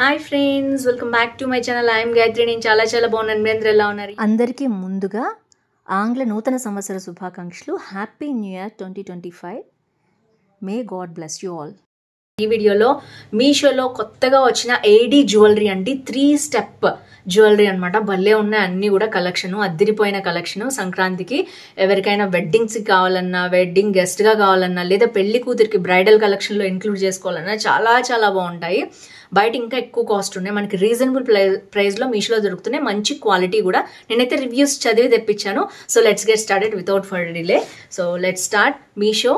Hi friends, welcome back to my channel. I'm Gayatri. నేను చాలా బాగున్నాను. మీ అందరూ ఎలా ఉన్నారు? అందరికీ ముందుగా ఆంగ్ల నూతన సంవత్సర శుభాకాంక్షలు. Happy new year 2025. May God bless you all. ఈ వీడియోలో మీషోలో కొత్తగా వచ్చిన ఏడీ జ్యువెలరీ అండి. 3 స్టెప్ జ్యువెలరీ అనమాట. భలే ఉన్నాయి అన్నీ కూడా. కలెక్షన్ అద్దరిపోయిన కలెక్షన్. సంక్రాంతికి ఎవరికైనా వెడ్డింగ్స్కి కావాలన్నా, వెడ్డింగ్ గెస్ట్గా కావాలన్నా, లేదా పెళ్లి కూతురికి బ్రైడల్ కలెక్షన్లో ఇంక్లూడ్ చేసుకోవాలన్నా చాలా బాగుంటాయి. బయట ఇంకా ఎక్కువ కాస్ట్ ఉన్నాయి, మనకి రీజనబుల్ ప్రైస్లో మీషోలో దొరుకుతున్నాయి. మంచి క్వాలిటీ కూడా. నేనైతే రివ్యూస్ చదివి తెప్పించాను. So let's get started without further delay. So let's start. Meesho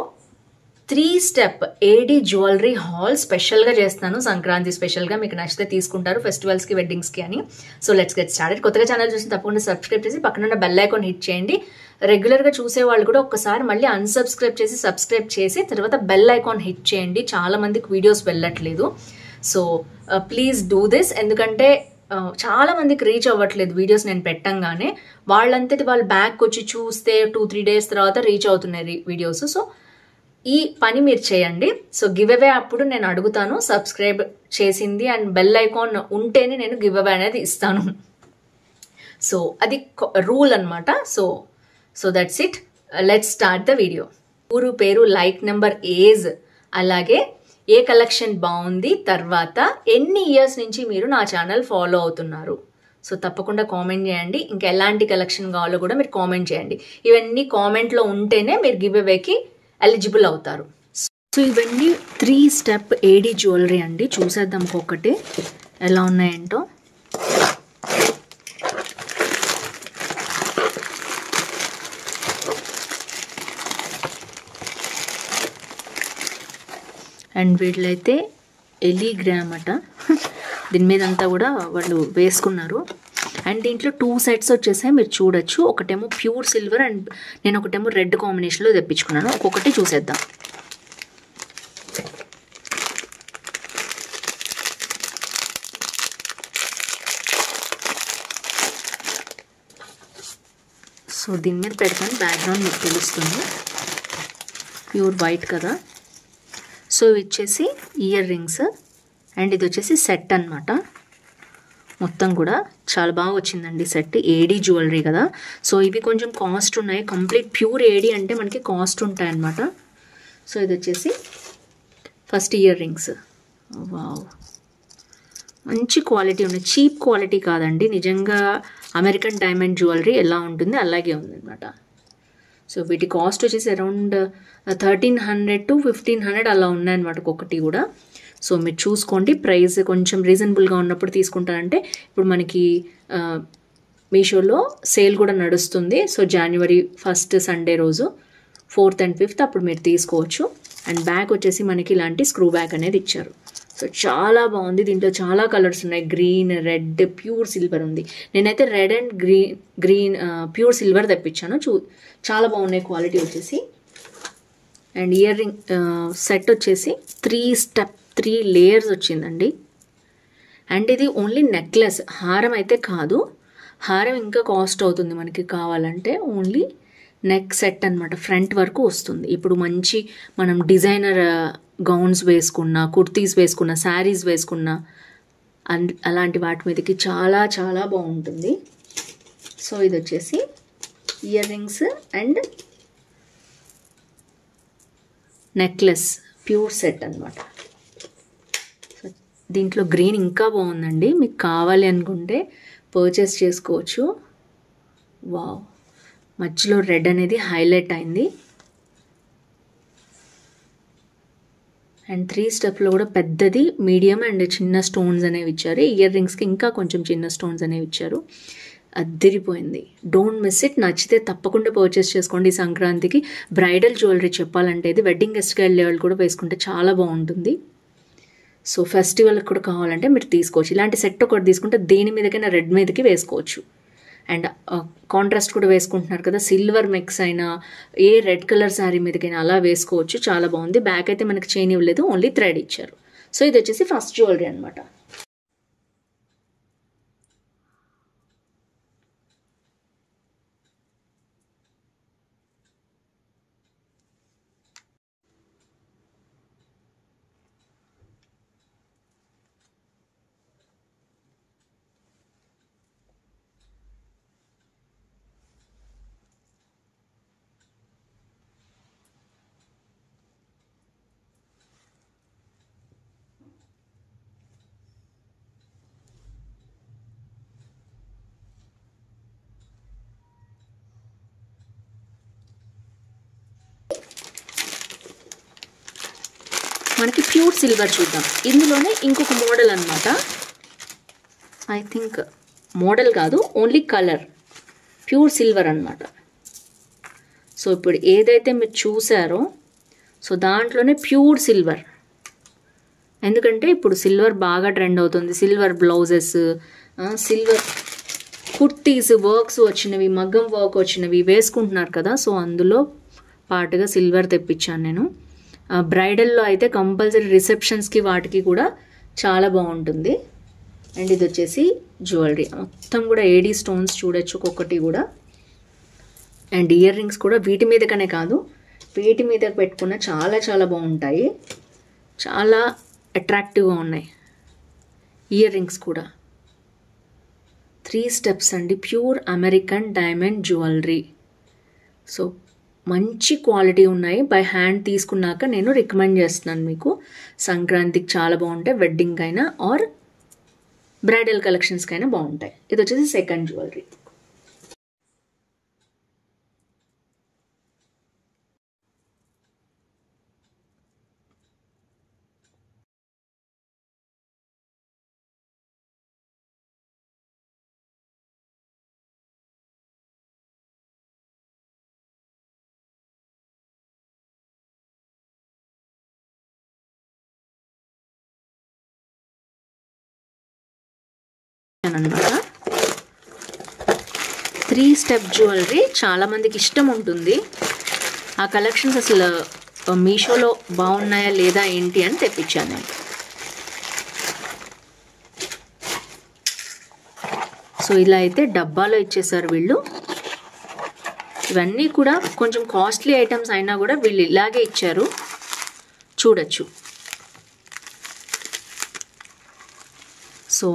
3 step AD jewellery hall స్పెషల్గా చేస్తాను. సంక్రాంతి స్పెషల్గా మీకు నచ్చితే తీసుకుంటారు, ఫెస్టివల్స్కి వెడ్డింగ్స్కి అని. So let's get started. కొత్తగా ఛానల్ చూసి తప్పకుండా సబ్స్క్రైబ్ చేసి పక్కన ఉన్న బెల్ ఐకాన్ హిట్ చేయండి. రెగ్యులర్గా చూసే వాళ్ళు కూడా ఒక్కసారి మళ్ళీ అన్సబ్స్క్రైబ్ చేసి సబ్స్క్రైబ్ చేసి తర్వాత బెల్ ఐకాన్ హిట్ చేయండి. చాలా మందికి వీడియోస్ వెళ్ళట్లేదు. So please do this. ఎందుకంటే చాలా మందికి రీచ్ అవ్వట్లేదు వీడియోస్ నేను పెట్టంగానే. వాళ్ళంతటి వాళ్ళు బ్యాక్ వచ్చి చూస్తే 2-3 డేస్ తర్వాత రీచ్ అవుతున్నాయి వీడియోస్. సో ఈ పని మీరు చేయండి. సో గివ్ అవే అప్పుడు నేను అడుగుతాను సబ్స్క్రైబ్ చేసింది అండ్ బెల్ ఐకాన్ ఉంటేనే నేను గివ్ అవే అనేది ఇస్తాను. సో అది రూల్ అనమాట. So that's it. Let's start the video. ఊరు పేరు, లైక్ నెంబర్, ఏజ్, అలాగే ఏ కలెక్షన్ బాగుంది, తర్వాత ఎన్ని ఇయర్స్ నుంచి మీరు నా ఛానల్ ఫాలో అవుతున్నారు. సో తప్పకుండా కామెంట్ చేయండి. ఇంకా ఎలాంటి కలెక్షన్ కావాలో కూడా మీరు కామెంట్ చేయండి. ఇవన్నీ కామెంట్లో ఉంటేనే మీరు గివ్ అవేకి ఎలిజిబుల్ అవుతారు. సో ఇవన్నీ 3 స్టెప్ ఏడీ జ్యువెలరీ అండి. చూసేద్దాం ఒక్కొక్కటి ఎలా ఉన్నాయంటో. అండ్ వీళ్ళైతే ఎలిగ్రామ్ అట. దీని మీద అంతా కూడా వాళ్ళు వేసుకున్నారు. అండ్ దీంట్లో 2 సెట్స్ వచ్చేసాయి, మీరు చూడొచ్చు. ఒకటేమో ప్యూర్ సిల్వర్ అండ్ నేను ఒకటేమో రెడ్ కాంబినేషన్లో తెప్పించుకున్నాను. ఒక్కొక్కటి చూసేద్దాం. సో దీని మీద పెడతాను, బ్యాక్గ్రౌండ్ మీకు తెలుస్తుంది. ప్యూర్ వైట్ కదా. సో ఇవి వచ్చేసి ఇయర్ రింగ్స్ అండ్ ఇది వచ్చేసి సెట్ అనమాట. మొత్తం కూడా చాలా బాగా వచ్చిందండి సెట్. ఏడీ జ్యువెలరీ కదా. సో ఇవి కొంచెం కాస్ట్ ఉన్నాయి. కంప్లీట్ ప్యూర్ ఏడీ అంటే మనకి కాస్ట్ ఉంటాయి అన్నమాట. సో ఇది వచ్చేసి ఫస్ట్ ఇయర్ రింగ్స్. వావ్, మంచి క్వాలిటీ ఉన్నాయి. చీప్ క్వాలిటీ కాదండి, నిజంగా అమెరికన్ డైమండ్ జ్యువెలరీ ఎలా ఉంటుంది అలాగే ఉందన్నమాట. సో వీటి కాస్ట్ వచ్చేసి అరౌండ్ 1300 to 1500 అలా ఉన్నాయన్నమాట ఒక్కొక్కటి కూడా. సో మీరు చూసుకోండి. ప్రైస్ కొంచెం రీజనబుల్గా ఉన్నప్పుడు తీసుకుంటారంటే ఇప్పుడు మనకి మీషోలో సేల్ కూడా నడుస్తుంది. సో January 1st సండే రోజు 4th and 5th అప్పుడు మీరు తీసుకోవచ్చు. అండ్ బ్యాగ్ వచ్చేసి మనకి ఇలాంటి స్క్రూ బ్యాగ్ అనేది ఇచ్చారు. సో చాలా బాగుంది. దీంట్లో చాలా కలర్స్ ఉన్నాయి. గ్రీన్, రెడ్, ప్యూర్ సిల్వర్ ఉంది. నేనైతే red and green pure silver తెప్పించాను. చాలా బాగున్నాయి క్వాలిటీ వచ్చేసి. అండ్ ఇయర్ రింగ్ సెట్ వచ్చేసి 3 స్టెప్ 3 లేయర్స్ వచ్చిందండి. అండ్ ఇది ఓన్లీ నెక్లెస్, హారం అయితే కాదు. హారం ఇంకా కాస్ట్ అవుతుంది మనకి కావాలంటే. ఓన్లీ నెక్ సెట్ అనమాట. ఫ్రంట్ వరకు వస్తుంది. ఇప్పుడు మంచి మనం డిజైనర్ గౌన్స్ వేసుకున్నా, కుర్తీస్ వేసుకున్నా, శారీస్ వేసుకున్నా అలాంటి వాటి మీదకి చాలా బాగుంటుంది. సో ఇది వచ్చేసి ear rings and necklace pure set అనమాట. సో దీంట్లో గ్రీన్ ఇంకా బాగుందండి. మీకు కావాలి అనుకుంటే పర్చేస్ చేసుకోవచ్చు. వావ్, మధ్యలో రెడ్ అనేది హైలైట్ అయింది. అండ్ 3 స్టెప్లో కూడా పెద్దది, మీడియం అండ్ చిన్న స్టోన్స్ అనేవి ఇచ్చారు. ఇయర్ రింగ్స్కి ఇంకా కొంచెం చిన్న స్టోన్స్ అనేవి ఇచ్చారు. అద్దరిపోయింది. Don't miss it. నచ్చితే తప్పకుండా పర్చేస్ చేసుకోండి. సంక్రాంతికి బ్రైడల్ జ్యువెలరీ చెప్పాలంటే ఇది వెడ్డింగ్ గెస్ట్కి వెళ్ళే వాళ్ళు కూడా వేసుకుంటే చాలా బాగుంటుంది. సో ఫెస్టివల్కి కూడా కావాలంటే మీరు తీసుకోవచ్చు. ఇలాంటి సెట్ ఒకటి తీసుకుంటే దేని మీదకైనా రెడ్ మీదకి వేసుకోవచ్చు. అండ్ కాంట్రాస్ట్ కూడా వేసుకుంటున్నారు కదా, సిల్వర్ మిక్స్ అయినా ఏ రెడ్ కలర్ శారీ మీదకైనా అలా వేసుకోవచ్చు. చాలా బాగుంది. బ్యాక్ అయితే మనకి చైన్ ఇవ్వలేదు, ఓన్లీ థ్రెడ్ ఇచ్చారు. సో ఇది వచ్చేసి ఫస్ట్ జ్యువెలరీ అనమాట. మనకి ప్యూర్ సిల్వర్ చూద్దాం. ఇందులోనే ఇంకొక మోడల్ అనమాట. ఐ థింక్ మోడల్ కాదు, ఓన్లీ కలర్ ప్యూర్ సిల్వర్ అనమాట. సో ఇప్పుడు ఏదైతే మీరు చూసారో సో దాంట్లోనే ప్యూర్ సిల్వర్. ఎందుకంటే ఇప్పుడు సిల్వర్ బాగా ట్రెండ్ అవుతుంది. Silver blouses, silver kurtis works వచ్చినవి, మగ్గం వర్క్ వచ్చినవి వేసుకుంటున్నారు కదా. సో అందులో పాటుగా సిల్వర్ తెప్పించాను నేను. బ్రైడల్లో అయితే కంపల్సరీ రిసెప్షన్స్కి వాటికి కూడా చాలా బాగుంటుంది. అండ్ ఇది వచ్చేసి జ్యువెలరీ మొత్తం కూడా ఏడీ స్టోన్స్ చూడొచ్చు ఒక్కొక్కటి కూడా. అండ్ ఇయర్ రింగ్స్ కూడా వీటి మీదకనే కాదు, వీటి మీద పెట్టుకున్న చాలా చాలా బాగుంటాయి, చాలా అట్రాక్టివ్గా ఉన్నాయి. ఇయర్ రింగ్స్ కూడా 3 స్టెప్స్ అండి, pure American diamond jewellery. So మంచి క్వాలిటీ ఉన్నాయి. బై హ్యాండ్ తీసుకున్నాక నేను రికమెండ్ చేస్తున్నాను మీకు. సంక్రాంతికి చాలా బాగుంటాయి, వెడ్డింగ్ అయినా ఆర్ బ్రైడల్ కలెక్షన్స్కి అయినా బాగుంటాయి. ఇది వచ్చేసి సెకండ్ జ్యువెలరీ. అనమాట 3 స్టెప్ జ్యువెలరీ చాలా మందికి ఇష్టం ఉంటుంది. ఆ కలెక్షన్స్ అసలు మీషోలో బాగున్నాయా లేదా ఏంటి అని తెప్పించాను నేను. సో ఇలా అయితే డబ్బాలో ఇచ్చేసారు వీళ్ళు. ఇవన్నీ కూడా కొంచెం కాస్ట్లీ ఐటమ్స్ అయినా కూడా వీళ్ళు ఇలాగే ఇచ్చారు, చూడొచ్చు. సో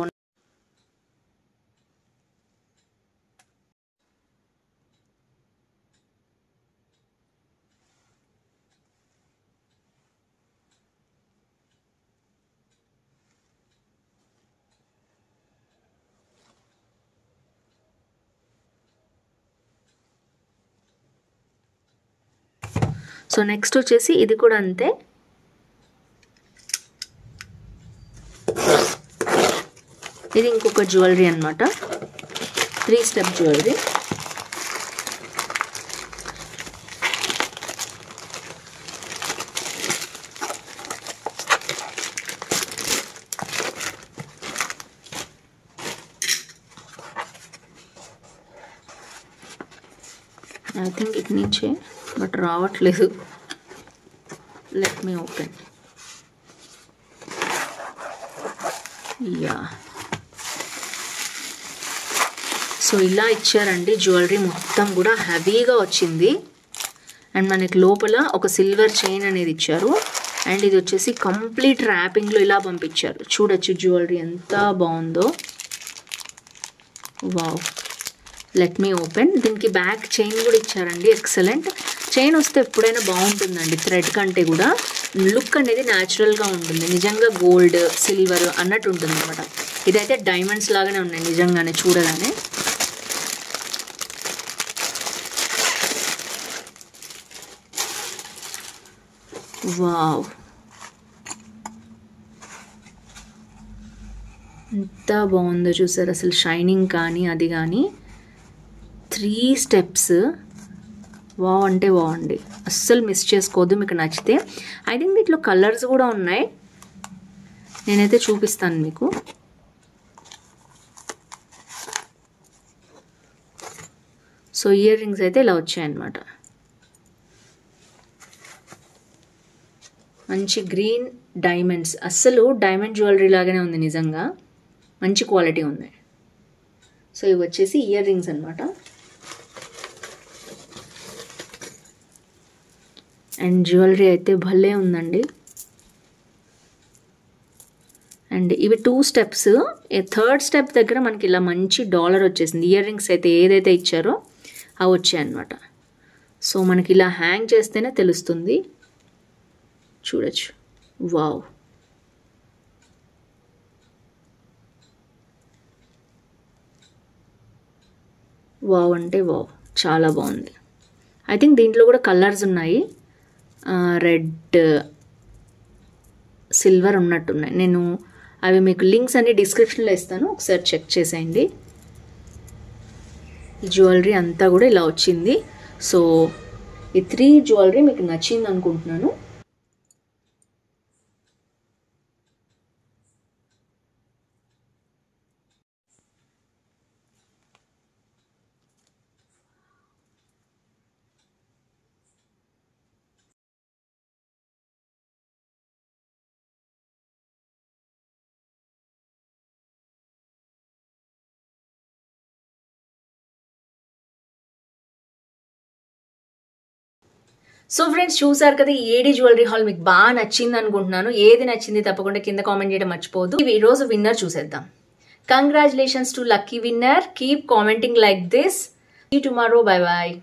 సో నెక్స్ట్ వచ్చేసి ఇది కూడా అంతే. ఇది ఇంకొక జ్యువెలరీ అనమాట, 3 step jewellery. I think it నుంచే బట్ రావట్లేదు. Let me open. Yeah, so ఇలా ఇచ్చారండి జ్యువెలరీ. మొత్తం కూడా హెవీగా వచ్చింది. అండ్ మనకి లోపల ఒక సిల్వర్ చైన్ అనేది ఇచ్చారు. అండ్ ఇది వచ్చేసి కంప్లీట్ ర్యాపింగ్లో ఇలా పంపించారు. చూడొచ్చు జ్యువెలరీ ఎంత బాగుందో. Wow, let me open. దీనికి బ్యాక్ చైన్ కూడా ఇచ్చారండి, ఎక్సలెంట్. చైన్ వస్తే ఎప్పుడైనా బాగుంటుందండి, థ్రెడ్ కంటే కూడా లుక్ అనేది న్యాచురల్గా ఉంటుంది. నిజంగా గోల్డ్ సిల్వర్ అన్నట్టు ఉంటుంది అనమాట. ఇదైతే డైమండ్స్ లాగానే ఉన్నాయి నిజంగానే చూడగానే. వావ్, ఎంత బాగుందో చూసారు అసలు. షైనింగ్ కానీ అది కానీ 3 స్టెప్స్ వావ్ అంటే బాగుంది, అస్సలు మిస్ చేసుకోవద్దు మీకు నచ్చితే. ఐ థింక్ దీంట్లో కలర్స్ కూడా ఉన్నాయి, నేనైతే చూపిస్తాను మీకు. సో ఇయర్ రింగ్స్ అయితే ఇలా వచ్చాయన్నమాట. మంచి గ్రీన్ డైమండ్స్, అస్సలు డైమండ్ జ్యువెలరీ లాగానే ఉంది నిజంగా, మంచి క్వాలిటీ ఉంది. సో ఇవి వచ్చేసి ఇయర్ రింగ్స్ అనమాట. అండ్ జ్యువెలరీ అయితే భలే ఉందండి. అండ్ ఇవి 2 స్టెప్స్. థర్డ్ స్టెప్ దగ్గర మనకి ఇలా మంచి డాలర్ వచ్చేసింది. ఇయర్ రింగ్స్ అయితే ఏదైతే ఇచ్చారో అవి వచ్చాయన్నమాట. సో మనకి ఇలా హ్యాంగ్ చేస్తేనే తెలుస్తుంది, చూడొచ్చు. వావ్, వావ్ అంటే వావ్, చాలా బాగుంది. ఐ థింక్ దీంట్లో కూడా కలర్స్ ఉన్నాయి, రెడ్ సిల్వర్ ఉన్నట్టున్నాయి. నేను అవి మీకు లింక్స్ అన్ని డిస్క్రిప్షన్లో ఇస్తాను, ఒకసారి చెక్ చేసేయండి. ఈ జ్యువెలరీ అంతా కూడా ఇలా వచ్చింది. సో ఈ 3 జ్యువెలరీ మీకు నచ్చింది అనుకుంటున్నాను. సో ఫ్రెండ్స్, చూసారు కదా, ఈ ఏడీ జ్యువెలరీ హాల్ మీకు బాగా నచ్చింది అనుకుంటున్నాను. ఏది నచ్చింది తప్పకుండా కింద కామెంట్ చేయడం మర్చిపోవద్దు. ఈ రోజు విన్నర్ చూసేద్దాం. Congratulations to lucky winner. Keep commenting like this. See tomorrow. Bye bye.